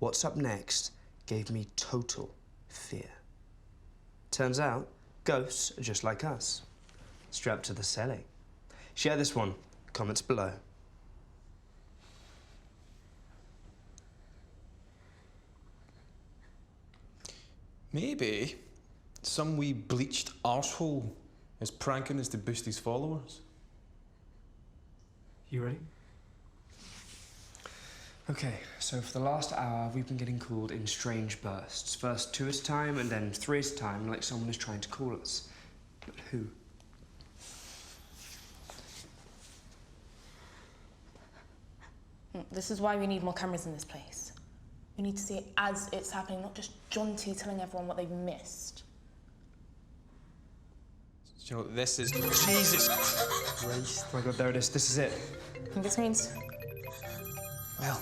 what's up next gave me total fear. Turns out, ghosts are just like us, strapped to the celly. Share this one, comments below. Maybe some wee bleached arsehole is pranking us to boost his followers. You ready? Okay, so for the last hour, we've been getting called in strange bursts. First 2 at a time, and then 3 at a time, like someone is trying to call us. But who? This is why we need more cameras in this place. We need to see it as it's happening, not just John T telling everyone what they've missed. You know, this is... Jesus Christ. Oh my God, there it is. This is it. I think this means... Well,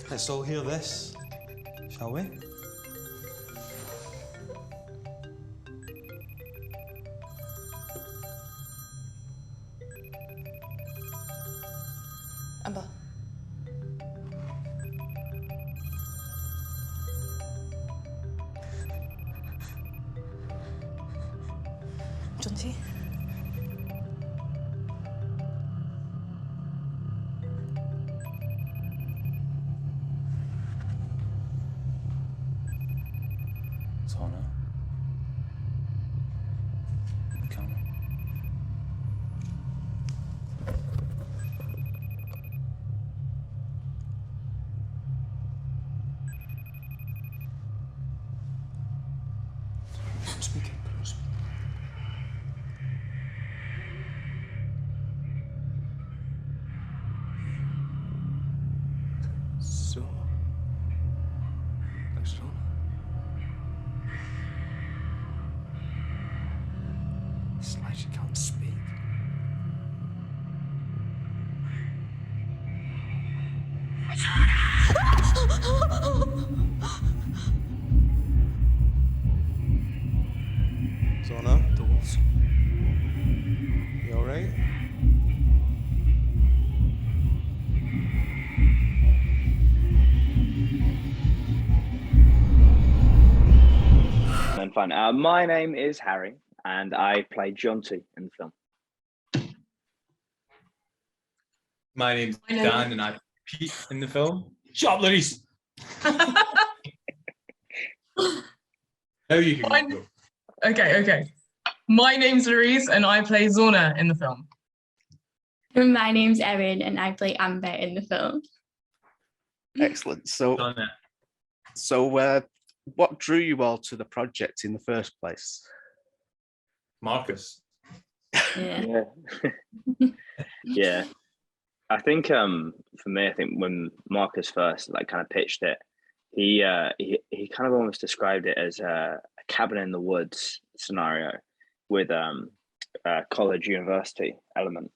let's all hear this, shall we? Amber. John T. Zona. Come on. Speak up, please. So... Zona. It's like she can't speak. Zona, Doors. you all right? And fun. My name is Harry, and I play John T in the film. My name's Dan, and I play Pete in the film. Shut up, Loreece! Now you can go. Okay. My name's Loreece and I play Zona in the film. My name's Erin and I play Amber in the film. Excellent. So what drew you all to the project in the first place? Marcus. Yeah. Yeah. I think for me, I think when Marcus first kind of pitched it, he kind of almost described it as a cabin in the woods scenario with a college university element,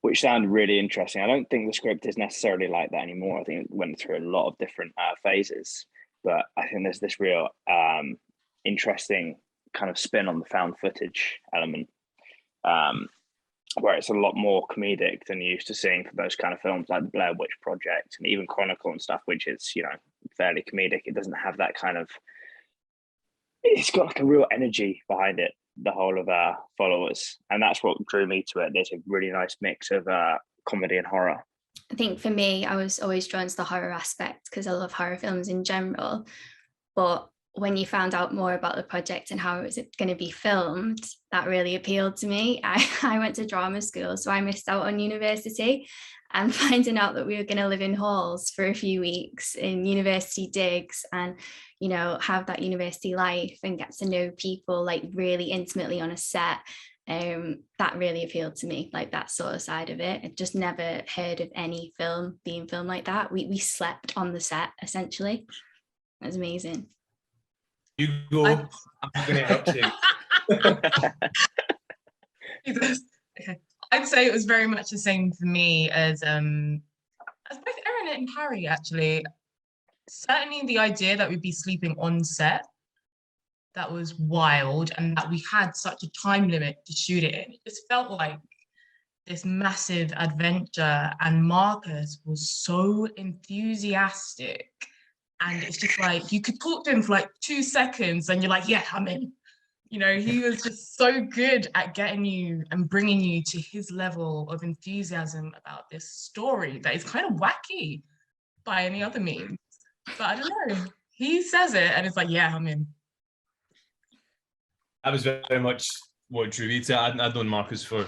which sounded really interesting. I don't think the script is necessarily like that anymore. I think it went through a lot of different phases, but I think there's this real interesting kind of spin on the found footage element, where it's a lot more comedic than you're used to seeing for those kind of films like the Blair Witch Project and even Chronicle and stuff, which is, you know, fairly comedic. It doesn't have that kind of, it's got like a real energy behind it, the whole of Followers. And that's what drew me to it. There's a really nice mix of comedy and horror. I think for me, I was always drawn to the horror aspect because I love horror films in general. But when you found out more about the project and how it was going to be filmed, that really appealed to me. I went to drama school, so I missed out on university, and finding out that we were going to live in halls for a few weeks in university digs and, you know, have that university life and get to know people like really intimately on a set, that really appealed to me, like that sort of side of it. I'd just never heard of any film being filmed like that. We slept on the set, essentially. It was amazing. You go. I'm going to help you. Jesus. Okay. I'd say it was very much the same for me as both Erin and Harry, actually. Certainly the idea that we'd be sleeping on set, that was wild, and that we had such a time limit to shoot it in. It just felt like this massive adventure, and Marcus was so enthusiastic. And it's just like, you could talk to him for like 2 seconds and you're like, yeah, I'm in. You know, he was just so good at getting you and bringing you to his level of enthusiasm about this story that is kind of wacky by any other means. But I don't know, he says it and it's like, yeah, I'm in. That was very much what drew me to it. I'd known Marcus for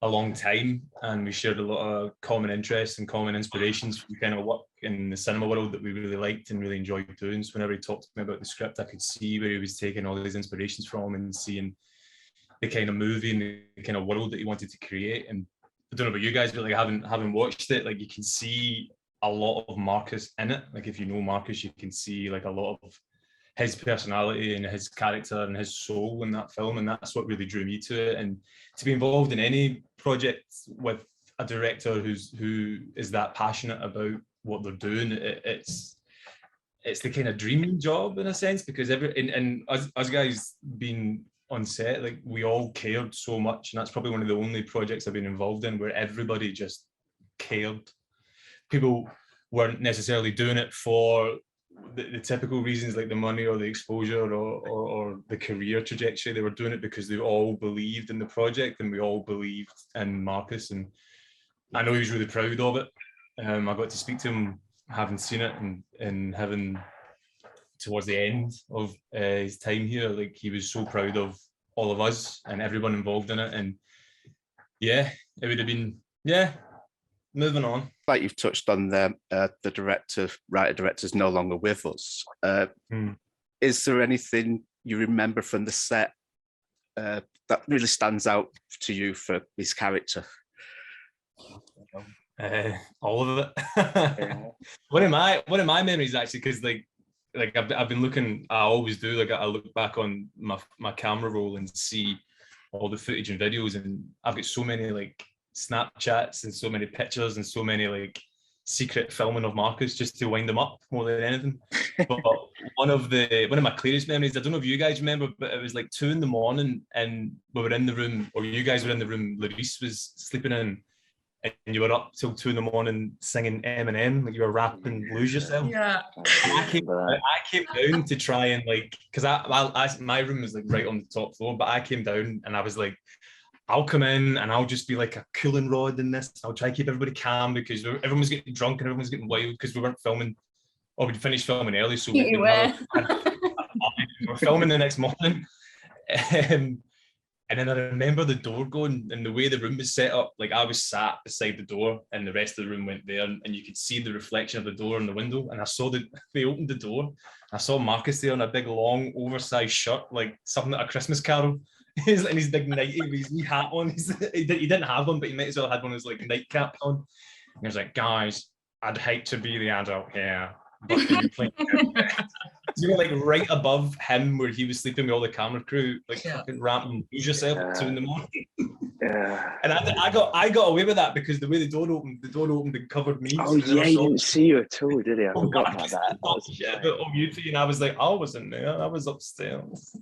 a long time, and we shared a lot of common interests and common inspirations from kind of work in the cinema world that we really liked and really enjoyed doing. So whenever he talked to me about the script, I could see where he was taking all these inspirations from and seeing the kind of movie and the kind of world that he wanted to create. And I don't know about you guys, but like having watched it, like you can see a lot of Marcus in it. Like if you know Marcus, you can see like a lot of his personality and his character and his soul in that film, and that's what really drew me to it. And to be involved in any project with a director who is that passionate about what they're doing, it's the kind of dream job in a sense, because and us guys being on set, like we all cared so much, and that's probably one of the only projects I've been involved in where everybody just cared. People weren't necessarily doing it for the typical reasons like the money or the exposure or the career trajectory. They were doing it because they all believed in the project, and we all believed in Marcus, and I know he was really proud of it. I got to speak to him having seen it and having towards the end of his time here, like he was so proud of all of us and everyone involved in it. And yeah, it would have been, yeah, moving on. Like you've touched on there, the writer-director's no longer with us. Is there anything you remember from the set that really stands out to you for his character? All of it. One of my memories actually, because like I've been looking, I always do, like I look back on my camera roll and see all the footage and videos, and I've got so many like Snapchats and so many pictures and so many like secret filming of Marcus just to wind them up more than anything. But one of my clearest memories, I don't know if you guys remember, but it was like 2 a.m. and we were in the room, or you guys were in the room, Loreece was sleeping in, and you were up till 2 a.m. singing Eminem, like you were rapping Lose Yourself. Yeah. And I came down to try and like, because my room was like right on the top floor, but I came down and I was like, I'll come in and I'll just be like a cooling rod in this. I'll try to keep everybody calm because everyone was getting drunk and everyone was getting wild because we weren't filming, or we'd finished filming early, so we were filming the next morning. And then I remember the door going, and the way the room was set up, like I was sat beside the door and the rest of the room went there, and you could see the reflection of the door in the window. And I saw they opened the door. I saw Marcus there in a big, long, oversized shirt, like something at a Christmas Carol. He's in his big nightie with his wee hat on. He didn't have one, but he might as well have one his like nightcap on. And he was like, guys, I'd hate to be the adult here, but can you please? You know, like right above him where he was sleeping with all the camera crew, like fucking rapping Lose Yourself at 2 a.m. Yeah. And I got away with that because the way the door opened and covered me. Oh so yeah, he didn't see you at all, did he? I forgot about that. And I was like, I wasn't there. I was upstairs.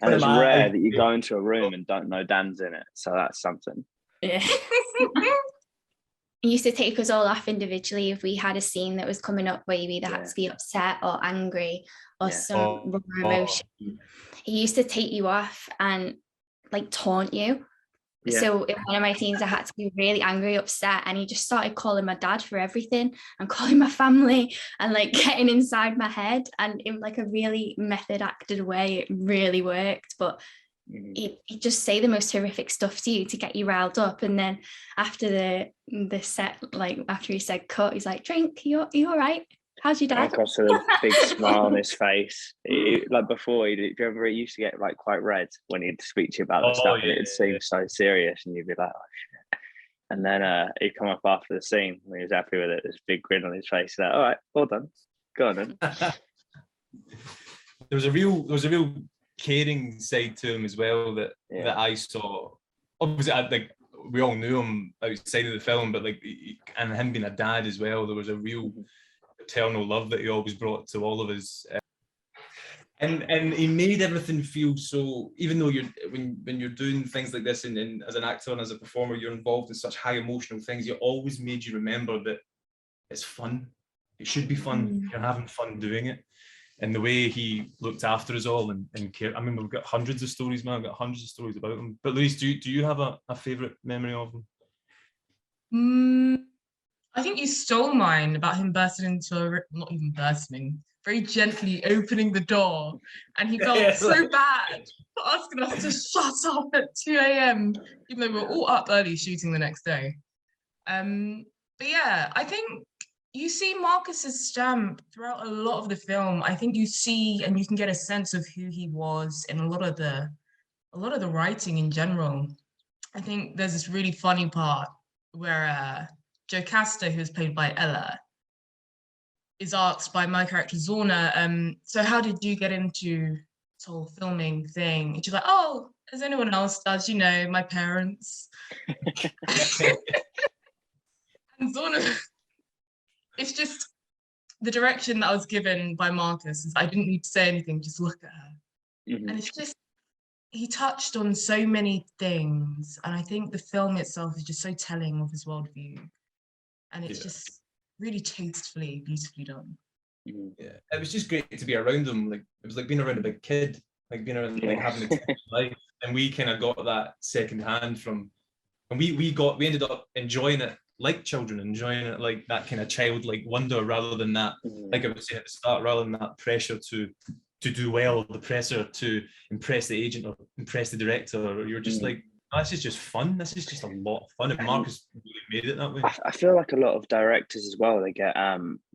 And it's rare that you go into a room and don't know Dan's in it, so that's something. Yeah. He used to take us all off individually if we had a scene that was coming up where you either had to be upset or angry or some raw emotion. He used to take you off and like taunt you. Yeah. So in one of my scenes, I had to be really angry, upset, and he just started calling my dad for everything and calling my family and like getting inside my head, and in like a really method acted way, it really worked. But he'd just say the most horrific stuff to you to get you riled up, and then after the set, like after he said cut, he's like, drink, you all right? How's your dad? Marcus had a big smile on his face. Like before, he used to get like quite red when he'd speak to you about that stuff, and it'd seem so serious, and you'd be like, oh shit. And then he'd come up after the scene when he was happy with it, this big grin on his face, like, all right, well done, go on then. There was a real caring side to him as well that I saw. Obviously, we all knew him outside of the film, but and him being a dad as well, there was a real eternal love that he always brought to all of us. And he made everything feel so, even though when you're doing things like this and as an actor and as a performer, you're involved in such high emotional things, you always made you remember that it's fun. It should be fun. You're having fun doing it. And the way he looked after us all and cared. I mean, we've got hundreds of stories, man. I've got hundreds of stories about him. But Loreece, do you have a favourite memory of him? I think you stole mine about him bursting into not even bursting, very gently opening the door, and he felt so bad for asking us to shut up at 2 a.m. even though we were all up early shooting the next day. But yeah, I think you see Marcus's stamp throughout a lot of the film. I think you see and you can get a sense of who he was in a lot of the writing in general. I think there's this really funny part where Jocasta, who is played by Ella, is asked by my character Zorna, so how did you get into this whole filming thing? And she's like, oh, as anyone else does, you know, my parents. And Zorna, it's just the direction that I was given by Marcus is I didn't need to say anything, just look at her. And it's just, he touched on so many things. And I think the film itself is just so telling of his worldview. And it's just really tastefully, beautifully done. Yeah, it was just great to be around him. Like it was like being around a big kid, like being around like having a time of life. And we kind of got that second hand from, and we ended up enjoying it like children, enjoying it like that kind of childlike wonder rather than that, like I was saying at the start, rather than that pressure to do well, the pressure to impress the agent or impress the director, or you're just like, oh, this is just fun. This is just a lot of fun. And Marcus really made it that way. I feel like a lot of directors as well, they get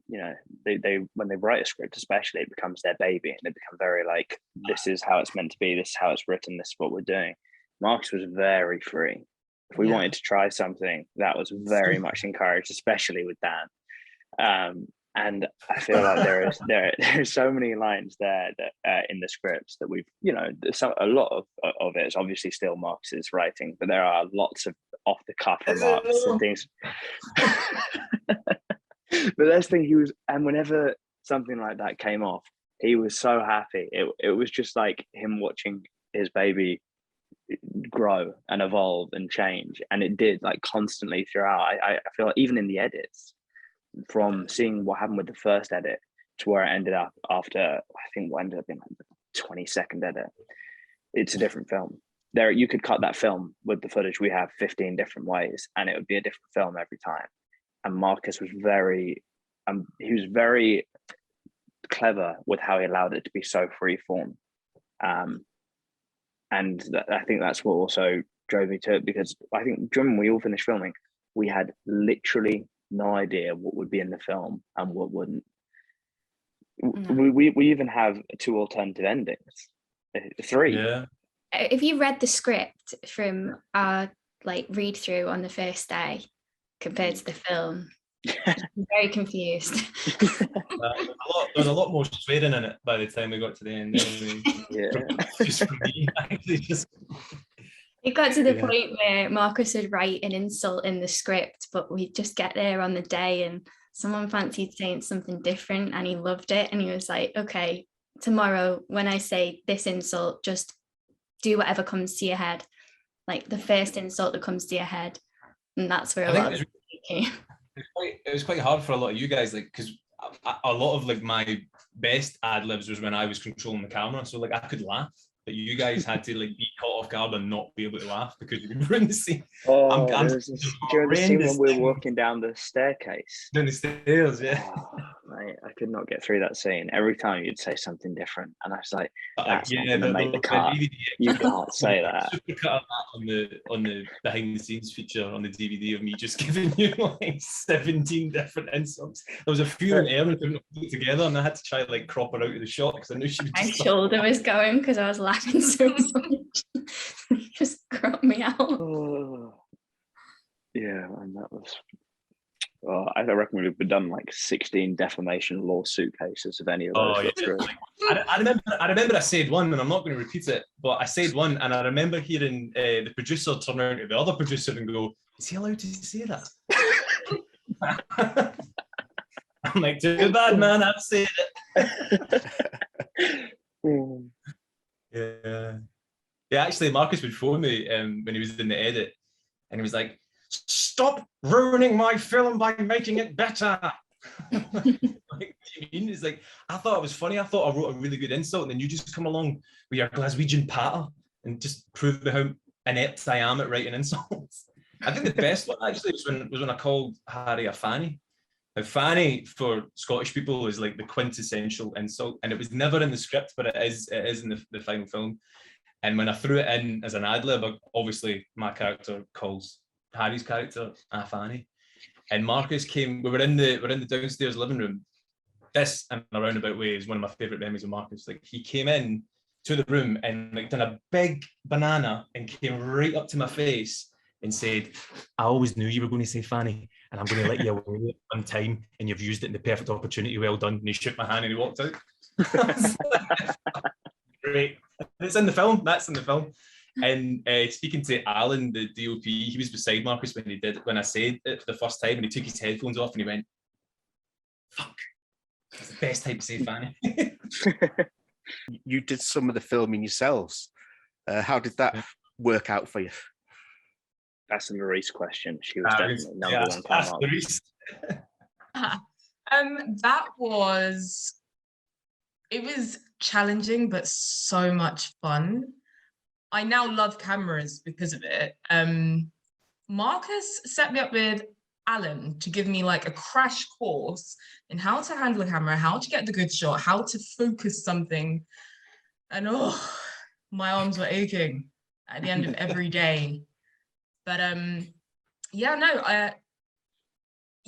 you know, they when they write a script especially, it becomes their baby and they become very like, this is how it's meant to be, this is how it's written, this is what we're doing. Marcus was very free. If we wanted to try something, that was very much encouraged, especially with Dan. And I feel like there are so many lines there that in the scripts that we've, you know, a lot of it is obviously still Marcus's writing, but there are lots of off the cuff remarks and things. But that's the thing, he was, and whenever something like that came off, he was so happy. It was just like him watching his baby grow and evolve and change, and it did, like, constantly throughout. I feel like even in the edits, from seeing what happened with the first edit to where it ended up after, I think what ended up being like the 22nd edit, it's a different film. There, you could cut that film with the footage we have 15 different ways and it would be a different film every time. And Marcus was very clever with how he allowed it to be so free form. And I think that's what also drove me to it, because I think when we all finished filming, we had literally no idea what would be in the film and what wouldn't. We even have 2 alternative endings, 3. Yeah. If you read the script from our read through on the first day compared to the film, I'm very confused. There's a lot more swearing in it by the time we got to the end. Anyway. Just for me, It got to the point where Marcus would write an insult in the script, but we'd just get there on the day and someone fancied saying something different and he loved it. And he was like, okay, tomorrow when I say this insult, just do whatever comes to your head. Like the first insult that comes to your head. And that's where a lot of it came. It was quite hard for a lot of you guys, because a lot of my best ad libs was when I was controlling the camera, so I could laugh, but you guys had to be caught off guard and not be able to laugh because you were in the scene. Oh, during the scene when we were walking down the staircase. Down the stairs, yeah. Oh, mate, I could not get through that scene. Every time you'd say something different, and I was like, "That's not going to make the cut. You can't say that." Cut on the behind the scenes feature on the DVD of me just giving you 17 different insults. There was a few in Erin couldn't put it together, and I had to try crop her out of the shot because I knew she would. My shoulder was going because I was laughing so much. Just cropped me out. Oh. Yeah, and that was. I reckon we've been done 16 defamation lawsuit cases of any of those. I remember I said one, and I'm not going to repeat it, but I said one, and I remember hearing the producer turn around to the other producer and go, "Is he allowed to say that?" I'm like, "Too bad, man. I've said it." Marcus would phone me when he was in the edit, and he was like, "Stop ruining my film by making it better." Like, what do you mean? It's like, I thought it was funny. I thought I wrote a really good insult, and then you just come along with your Glaswegian patter and just prove how inept I am at writing insults. I think the best one actually was when I called Harry a fanny. Now, fanny for Scottish people is like the quintessential insult, and it was never in the script, but it is in the final film. And when I threw it in as an ad lib, obviously my character calls Harry's character a fanny. And Marcus came. We're in the downstairs living room. This, in a roundabout way, is one of my favourite memories of Marcus. Like, he came in to the room and like done a big banana and came right up to my face and said, "I always knew you were going to say fanny, and I'm going to let you away on time, and you've used it in the perfect opportunity. Well done." And he shook my hand and he walked out. Great. It's in the film. That's in the film. And speaking to Alan, the DOP, he was beside Marcus when I said it for the first time, and he took his headphones off and he went, "Fuck, that's the best time to say fanny." You did some of the filming yourselves. How did that work out for you? That's a Loreece question. She was definitely number one That was, it was challenging, but so much fun. I now love cameras because of it. Marcus set me up with Alan to give me like a crash course in how to handle a camera, how to get the good shot, how to focus something. And my arms were aching at the end of every day. But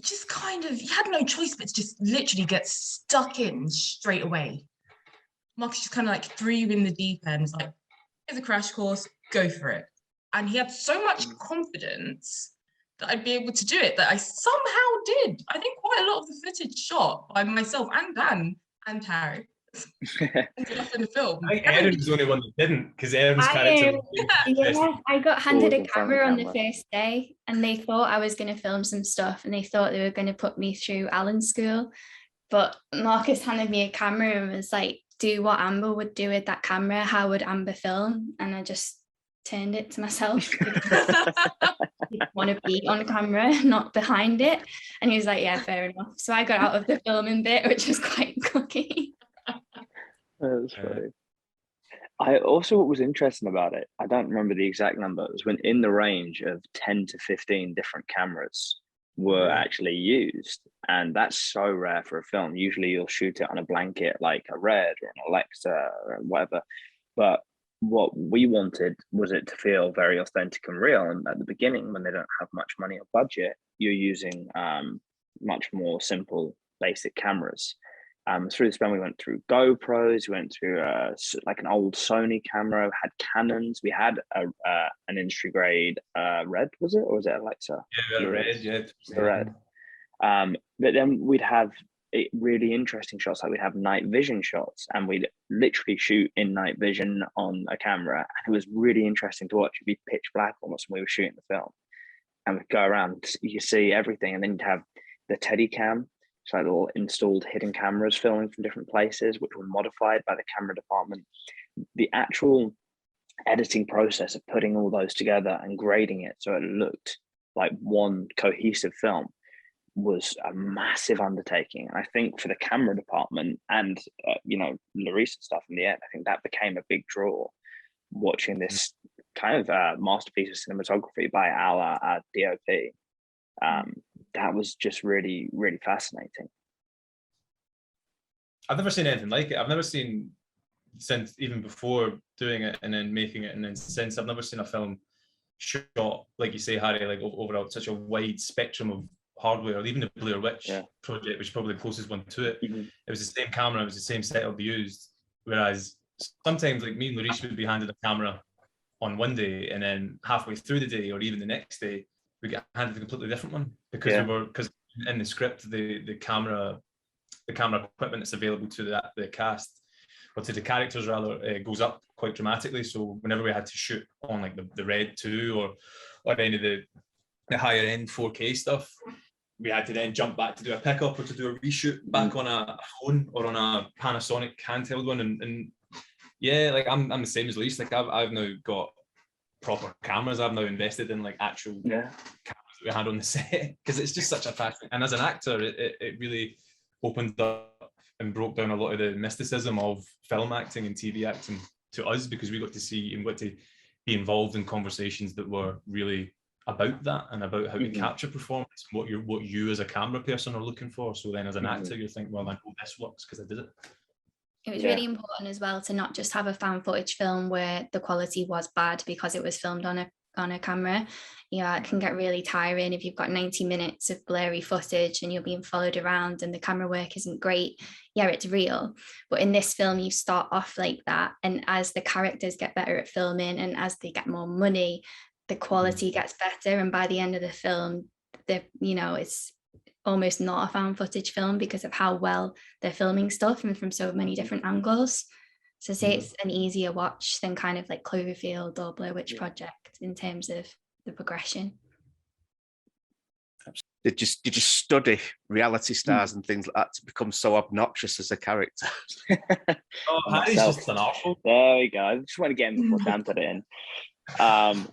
just kind of, you had no choice but to just literally get stuck in straight away. Marcus just kind of like threw you in the deep end, like, here's a crash course, go for it. And he had so much confidence that I'd be able to do it that I somehow did. I think quite a lot of the footage shot by myself and Dan and Harry ended up in the film. I think Erin was the only one that didn't, because Erin's character. I got handed a camera on the first day, and they thought I was going to film some stuff, and they thought they were going to put me through Alan's school. But Marcus handed me a camera and was like, "Do what Amber would do with that camera. How would Amber film?" And I just turned it to myself. I want to be on camera, not behind it. And he was like, "Yeah, fair enough." So I got out of the filming bit, which was quite cookie. That's funny. What was interesting about it, I don't remember the exact number, it was when in the range of 10 to 15 different cameras were actually used. And that's so rare for a film. Usually you'll shoot it on a blanket like a Red or an Alexa or whatever. But what we wanted was it to feel very authentic and real. And at the beginning, when they don't have much money or budget, you're using much more simple, basic cameras. Through this film, we went through GoPros, we went through like an old Sony camera, had Canons, we had an industry grade Red, was it, or was it Alexa? Yeah, Red, yeah. The Red. But then we'd have really interesting shots, like we'd have night vision shots, and we'd literally shoot in night vision on a camera, and it was really interesting to watch. It'd be pitch black almost when we were shooting the film, and we'd go around, you see everything, and then you'd have the Steadicam. So like little installed hidden cameras filming from different places, which were modified by the camera department. The actual editing process of putting all those together and grading it so it looked like one cohesive film was a massive undertaking. And I think for the camera department and, Loreece and stuff in the end, I think that became a big draw, watching this kind of masterpiece of cinematography by our DOP. That was just really, really fascinating. I've never seen anything like it. I've never seen, since even before doing it and then making it, and then since, I've never seen a film shot, like you say, Harry, like over such a wide spectrum of hardware. Or even the Blair Witch project, which is probably the closest one to it. It was the same camera, it was the same setup used. Whereas sometimes, like me and Loreece would be handed a camera on one day, and then halfway through the day, or even the next day, we get handed a completely different one because in the script the camera equipment that's available to the cast, or to the characters rather, goes up quite dramatically. So whenever we had to shoot on like the Red 2 or any of the higher end 4K stuff, we had to then jump back to do a pickup or to do a reshoot back on a phone or on a Panasonic handheld one, and Yeah, like I'm the same as Loreece. Like I've now got proper cameras. I've now invested in like actual cameras that we had on the set, because it's just such a fascinating. And as an actor, it really opened up and broke down a lot of the mysticism of film acting and TV acting to us, because we got to see and got to be involved in conversations that were really about that and about how to capture performance and what you as a camera person are looking for. So then as an actor, you think, well, I know this works because I did it. It was really important as well to not just have a found footage film where the quality was bad because it was filmed on a camera. It can get really tiring if you've got 90 minutes of blurry footage and you're being followed around and the camera work isn't great. Yeah, it's real. But in this film, you start off like that. And as the characters get better at filming and as they get more money, the quality gets better. And by the end of the film, it's almost not a found footage film because of how well they're filming stuff and from so many different angles. So say it's an easier watch than kind of like Cloverfield or Blair Witch Project in terms of the progression. Did you just study reality stars and things like that to become so obnoxious as a character? Oh, Harry's just an awful. There we go. I just want to get him before Dan put it in. No,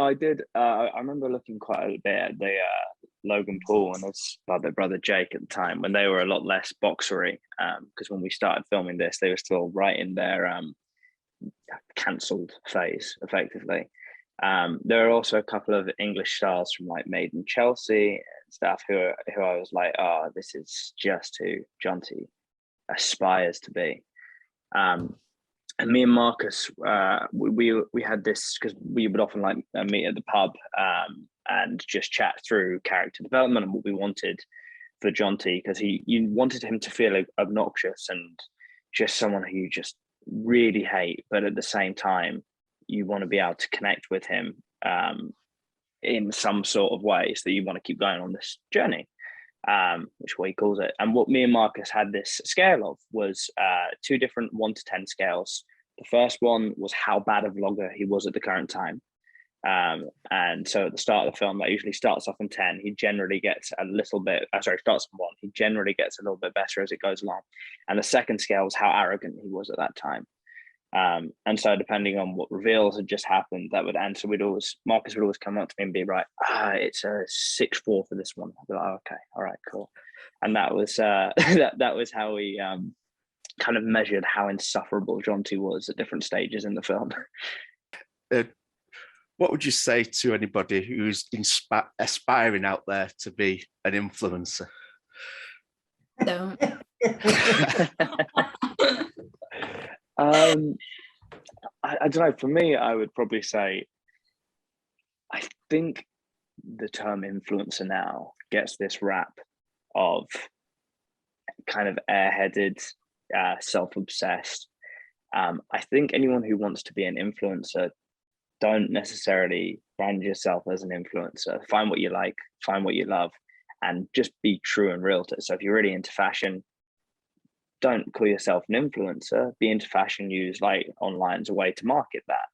I did. I remember looking quite a bit at the Logan Paul and his brother Jake at the time, when they were a lot less boxery. Because when we started filming this, they were still right in their cancelled phase, effectively. There are also a couple of English stars from like Made in Chelsea and stuff who I was like, oh, this is just who Jonty aspires to be. And me and Marcus, we had this because we would often like meet at the pub and just chat through character development and what we wanted for Jonty, because you wanted him to feel obnoxious and just someone who you just really hate, but at the same time you want to be able to connect with him in some sort of way, so that you want to keep going on this journey, which is what he calls it. And what me and Marcus had this scale of was 2 different 1 to 10 scales. The first one was how bad a vlogger he was at the current time. And so at the start of the film, that usually starts off on 10. He generally gets a little bit, starts on 1. He generally gets a little bit better as it goes along. And the second scale was how arrogant he was at that time. And so depending on what reveals had just happened, that would answer. Marcus would always come up to me and be like, it's a 6-4 for this one. I'd be like, okay, all right, cool. And that was that was how we kind of measured how insufferable Jonty was at different stages in the film. What would you say to anybody who's aspiring out there to be an influencer? No. I don't know. For me, I would probably say, I think the term influencer now gets this rap of kind of airheaded, self-obsessed. I think anyone who wants to be an influencer, don't necessarily brand yourself as an influencer. Find what you like, find what you love, and just be true and real to it. So if you're really into fashion, don't call yourself an influencer. Be into fashion, use like online as a way to market that,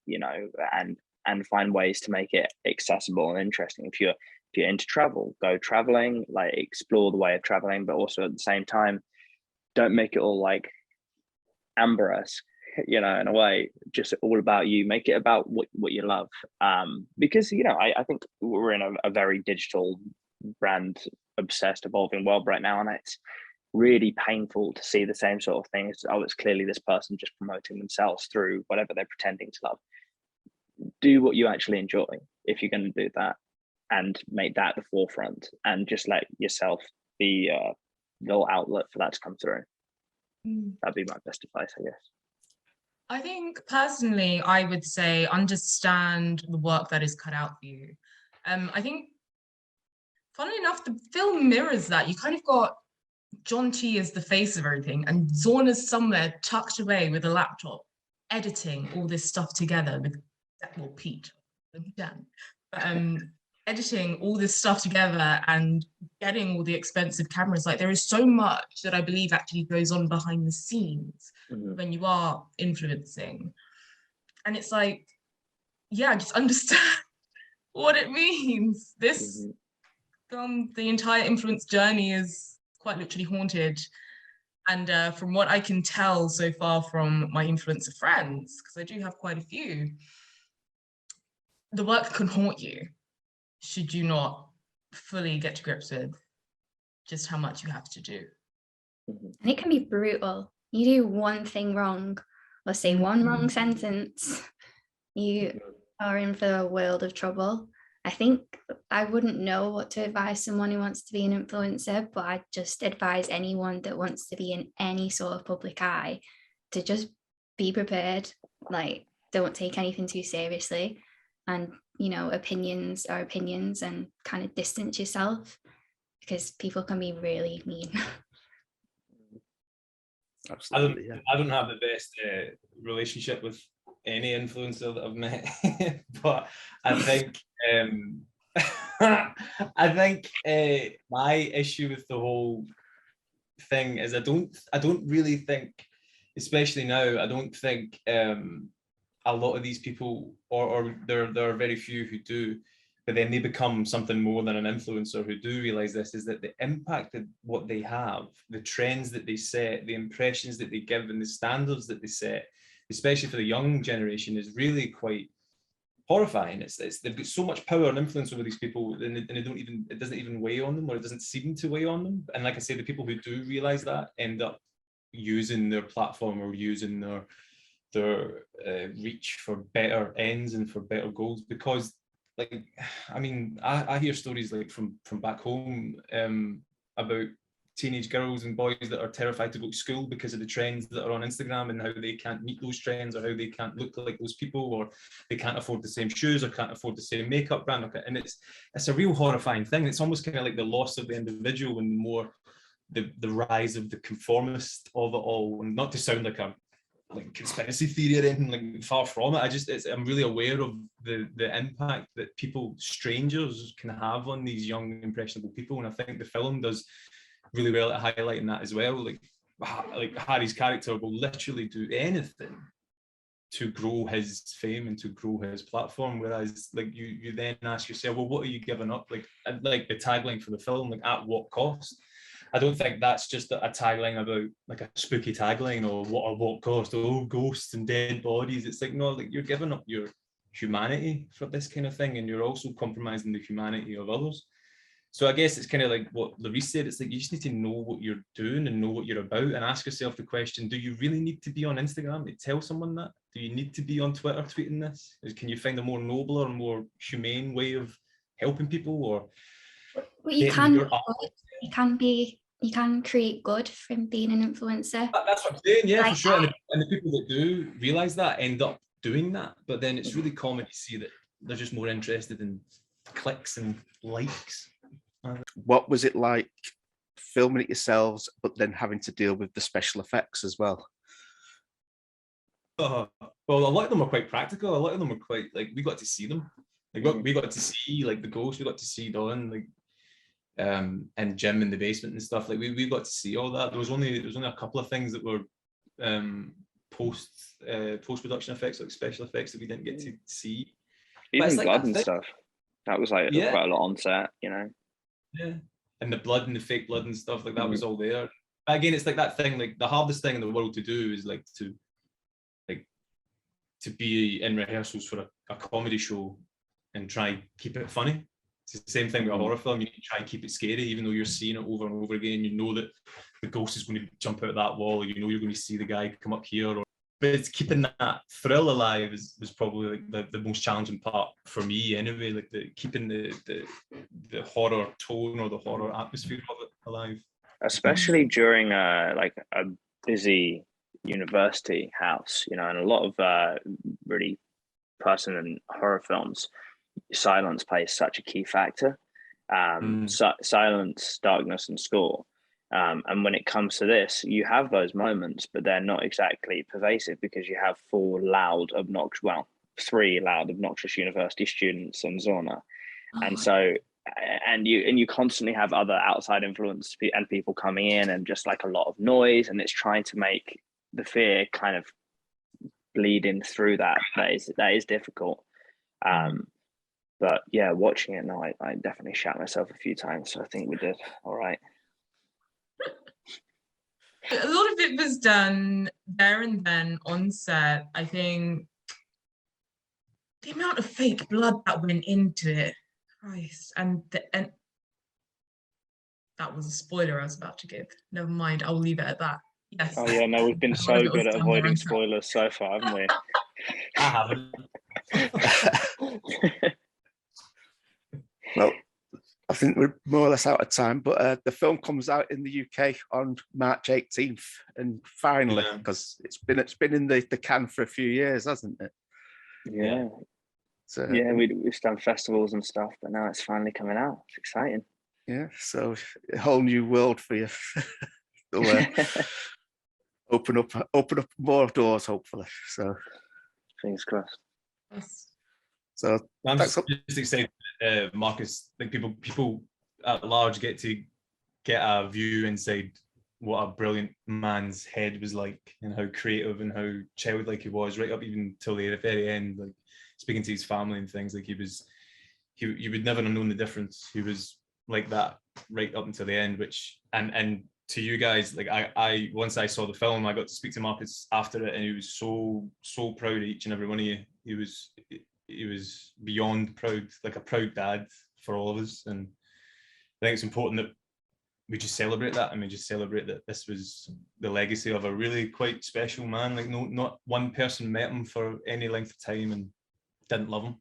and find ways to make it accessible and interesting. If you're into travel, go traveling, like explore the way of traveling, but also at the same time, don't make it all like Amber-esque, in a way, just all about you. Make it about what you love. Because I think we're in a very digital, brand obsessed, evolving world right now, and it's really painful to see the same sort of things. It's clearly this person just promoting themselves through whatever they're pretending to love. Do what you actually enjoy if you're going to do that, and make that the forefront, and just let yourself be a little outlet for that to come through. That'd be my best advice, I guess. I think personally, I would say understand the work that is cut out for you. I think, funnily enough, the film mirrors that. You kind of got Jonty as the face of everything, and Zorna's somewhere tucked away with a laptop, editing all this stuff together with, well, Pete, Dan, but editing all this stuff together and getting all the expensive cameras. Like, there is so much that I believe actually goes on behind the scenes when you are influencing. And it's like, yeah, just understand what it means. This film, the entire influence journey is quite literally haunted. And from what I can tell so far from my influencer friends, because I do have quite a few, the work can haunt you should you not fully get to grips with just how much you have to do. And it can be brutal. You do one thing wrong or say one wrong sentence, you are in for a world of trouble. I think I wouldn't know what to advise someone who wants to be an influencer, but I just advise anyone that wants to be in any sort of public eye to just be prepared. Like, don't take anything too seriously. And, you know, opinions are opinions, and kind of distance yourself, because people can be really mean. Absolutely, yeah. I don't have the best relationship with any influencer that I've met, but I think I think my issue with the whole thing is I don't really think, especially now, I don't think a lot of these people, or there are very few who do, but then they become something more than an influencer, who do realize this, is that the impact that what they have, the trends that they set, the impressions that they give, and the standards that they set, especially for the young generation, is really quite horrifying. They've got so much power and influence over these people, and they don't even, it doesn't even weigh on them, or it doesn't seem to weigh on them. And like I say, the people who do realize that end up using their platform or using their reach for better ends and for better goals. Because, like, I mean, I hear stories like from back home about teenage girls and boys that are terrified to go to school because of the trends that are on Instagram, and how they can't meet those trends, or how they can't look like those people, or they can't afford the same shoes, or can't afford the same makeup brand. And it's a real horrifying thing. It's almost kind of like the loss of the individual, and more the rise of the conformist of it all. And not to sound like a conspiracy theory or anything, like, far from it. I'm really aware of the impact that people, strangers, can have on these young impressionable people, and I think the film does really well at highlighting that as well. Like Harry's character will literally do anything to grow his fame and to grow his platform, whereas like you then ask yourself, well, what are you giving up? Like the tagline for the film, like, at what cost? I don't think that's just a tagline about like a spooky tagline, or what cost, oh, ghosts and dead bodies. It's like, no, like, you're giving up your humanity for this kind of thing, and you're also compromising the humanity of others. So I guess it's kind of like what Loreece said. It's like, you just need to know what you're doing and know what you're about, and ask yourself the question, do you really need to be on Instagram to tell someone that? Do you need to be on Twitter tweeting this? Can you find a more nobler and more humane way of helping people? Or Well, you can create good from being an influencer. That's what I'm saying, yeah, like, for sure. And the people that do realize that end up doing that, but then it's really common to see that they're just more interested in clicks and likes. What was it like filming it yourselves, but then having to deal with the special effects as well? Well, a lot of them are quite practical. A lot of them are quite, like, we got to see them. Like, we got to see, like, the ghost. We got to see Dawn, like, and Jim in the basement and stuff. Like, we got to see all that. There was only a couple of things that were post production effects, like special effects, that we didn't get to see. Even like blood and stuff. That was like quite a lot on set, you know. Yeah, and the blood and the fake blood and stuff, like, that was all there. But again, it's like that thing, like, the hardest thing in the world to do is like to be in rehearsals for a comedy show and try and keep it funny. It's the same thing with a horror film. You need to try and keep it scary, even though you're seeing it over and over again. You know that the ghost is going to jump out of that wall, or you know you're going to see the guy come up here. But it's keeping that thrill alive was probably like the most challenging part for me anyway, like keeping the horror tone or the horror atmosphere of it alive. Especially during like a busy university house, you know, and a lot of really person and horror films, silence plays such a key factor. Silence, darkness, and score. And when it comes to this, you have those moments, but they're not exactly pervasive, because you have three loud, obnoxious university students and Zorna. And so, and you constantly have other outside influence and people coming in, and just like a lot of noise, and it's trying to make the fear kind of bleed in through that. That is difficult. But yeah, watching it now, I definitely shat myself a few times. So I think we did all right. A lot it was done there and then on set, I think the amount of fake blood that went into it, Christ, and that was a spoiler I was about to give. Never mind, I'll leave it at that. Yes. Oh yeah, no, we've been so good at avoiding spoilers so far, haven't we? I haven't. Well, I think we're more or less out of time, but the film comes out in the UK on March 18th, and finally, because it's been in the can for a few years, hasn't it? Yeah. So, yeah, we've done festivals and stuff, but now it's finally coming out. It's exciting. Yeah, so a whole new world for you. Open up more doors, hopefully. So fingers crossed. Yes. So I'm just excited, Marcus. Like people at large get to get a view inside what a brilliant man's head was like, and how creative and how childlike he was, right up even till the very end. Like speaking to his family and things, like you would never have known the difference. He was like that right up until the end. Which and to you guys, like I once I saw the film, I got to speak to Marcus after it, and he was so proud of each and every one of you. He was beyond proud, like a proud dad for all of us. And I think it's important that we just celebrate that, and we just celebrate that this was the legacy of a really quite special man. Like not one person met him for any length of time and didn't love him,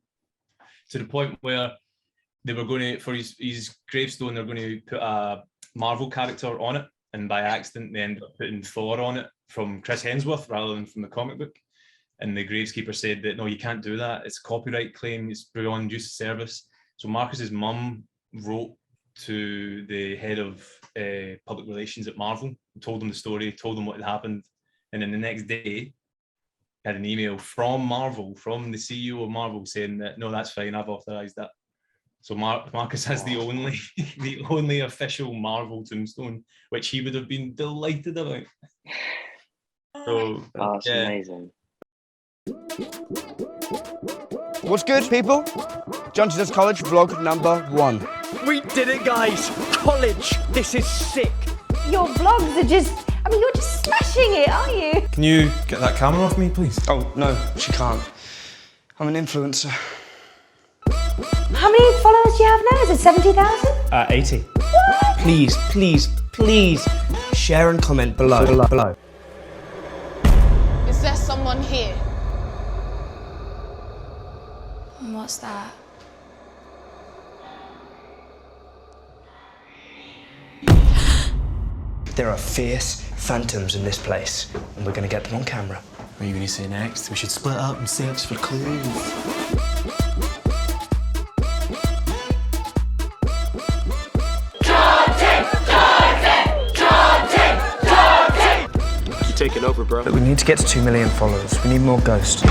to the point where they were going to, for his gravestone, they're going to put a Marvel character on it, and by accident they ended up putting Thor on it from Chris Hemsworth rather than from the comic book. And the graveskeeper said that, no, you can't do that. It's a copyright claim. It's beyond use of service. So Marcus's mum wrote to the head of public relations at Marvel, told him the story, told him what had happened. And then the next day, had an email from Marvel, from the CEO of Marvel, saying that, no, that's fine, I've authorized that. So Marcus has the only official Marvel tombstone, which he would have been delighted about. So that's amazing. What's good, people? Johnston Does College vlog number 1. We did it, guys! College! This is sick! Your vlogs are just... I mean, you're just smashing it, aren't you? Can you get that camera off me, please? Oh, no, she can't. I'm an influencer. How many followers do you have now? Is it 70,000? 80. What? Please, share and comment below. Is there someone here? And what's that? There are fierce phantoms in this place, and we're going to get them on camera. What are you going to say next? We should split up and search for clues. Take it over, bro. But we need to get to 2 million followers. We need more ghosts.